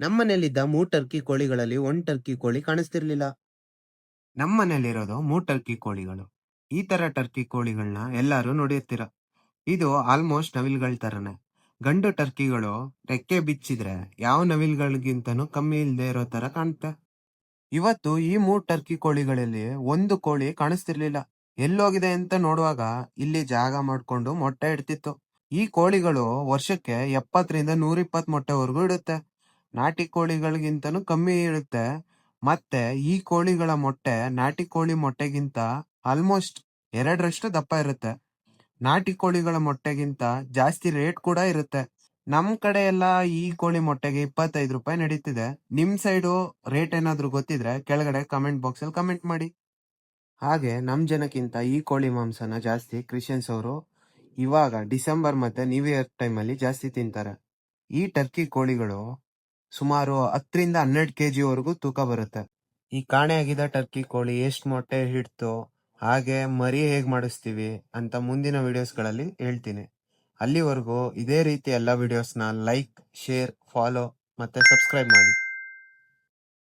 ನಮ್ಮನೇಲಿದ್ದ 3 Turkey ಕೋಳಿಗಳಲ್ಲಿ 1 Turkey ಕೋಳಿ ಕಾಣಿಸ್ತಿರ್ಲಿಲ್ಲ. ನಮ್ಮನೇಲಿರೋದು 3 Turkey ಕೋಳಿಗಳು. ಈ ತರ ಟರ್ಕಿ ಕೋಳಿಗಳನ್ನ ಎಲ್ಲರೂ ನೋಡಿರ್ತೀರ. ಇದು ಆಲ್ಮೋಸ್ಟ್ ನವಿಲ್ಗಳ ತರನೇ. ಗಂಡು ಟರ್ಕಿಗಳು ರೆಕ್ಕೆ ಬಿಚ್ಚಿದ್ರೆ ಯಾವ ನವಿಲ್ಗಳಿಗಿಂತನೂ ಕಮ್ಮಿ ಇಲ್ದೇ ಇರೋ ತರ ಕಾಣುತ್ತೆ. ಇವತ್ತು ಈ 3 ಟರ್ಕಿ ಕೋಳಿಗಳಲ್ಲಿ ಒಂದು ಕೋಳಿ ಕಾಣಿಸ್ತಿರ್ಲಿಲ್ಲ. ಎಲ್ಲೋಗಿದೆ ಅಂತ ನೋಡುವಾಗ ಇಲ್ಲಿ ಜಾಗ ಮಾಡ್ಕೊಂಡು ಮೊಟ್ಟೆ ಇಡ್ತಿತ್ತು. ಈ ಕೋಳಿಗಳು ವರ್ಷಕ್ಕೆ 70ರಿಂದ 120 ಮೊಟ್ಟೆವರೆಗೂ ಇಡುತ್ತೆ. ನಾಟಿ ಕೋಳಿಗಳಿಗಿಂತನೂ ಕಮ್ಮಿ ಇರುತ್ತೆ. ಮತ್ತೆ ಈ ಕೋಳಿಗಳ ಮೊಟ್ಟೆ ನಾಟಿ ಕೋಳಿ ಮೊಟ್ಟೆಗಿಂತ ಆಲ್ಮೋಸ್ಟ್ 2ರಷ್ಟು ದಪ್ಪ ಇರುತ್ತೆ. ನಾಟಿ ಕೋಳಿಗಳ ಮೊಟ್ಟೆಗಿಂತ ಜಾಸ್ತಿ ರೇಟ್ ಕೂಡ ಇರುತ್ತೆ. ನಮ್ ಕಡೆ ಎಲ್ಲ ಈ ಕೋಳಿ ಮೊಟ್ಟೆಗೆ 25 ರೂಪಾಯಿ ನಡೀತಿದೆ. ನಿಮ್ ಸೈಡು ರೇಟ್ ಏನಾದ್ರೂ ಗೊತ್ತಿದ್ರೆ ಕೆಳಗಡೆ ಕಮೆಂಟ್ ಬಾಕ್ಸ್ ಅಲ್ಲಿ ಕಮೆಂಟ್ ಮಾಡಿ. ಹಾಗೆ ನಮ್ ಜನಕ್ಕಿಂತ ಈ ಕೋಳಿ ಮಾಂಸನ ಜಾಸ್ತಿ ಕ್ರಿಶ್ಚಿಯನ್ಸ್ ಅವರು ಇವಾಗ ಡಿಸೆಂಬರ್ ಮತ್ತೆ ನ್ಯೂ ಇಯರ್ ಟೈಮ್ ಅಲ್ಲಿ ಜಾಸ್ತಿ ತಿಂತಾರೆ. ಈ ಟರ್ಕಿ ಕೋಳಿಗಳು ಸುಮಾರು 10ರಿಂದ 12 ಕೆಜಿ ವರೆಗೂ ತೂಕ ಬರುತ್ತೆ. ಈ ಕಾಣೆಯಾಗಿದ್ದ ಟರ್ಕಿ ಕೋಳಿ ಎಷ್ಟು ಮೊಟ್ಟೆ ಇಡ್ತು, ಹಾಗೆ ಮರಿ ಹೇಗ್ ಮಾಡಿಸ್ತೀವಿ ಅಂತ ಮುಂದಿನ ವಿಡಿಯೋಸ್ಗಳಲ್ಲಿ ಹೇಳ್ತೀನಿ. ಅಲ್ಲಿವರೆಗೂ ಇದೇ ರೀತಿ ಎಲ್ಲ ವಿಡಿಯೋಸ್ನ ಲೈಕ್, ಶೇರ್, ಫಾಲೋ ಮತ್ತೆ ಸಬ್ಸ್ಕ್ರೈಬ್ ಮಾಡಿ.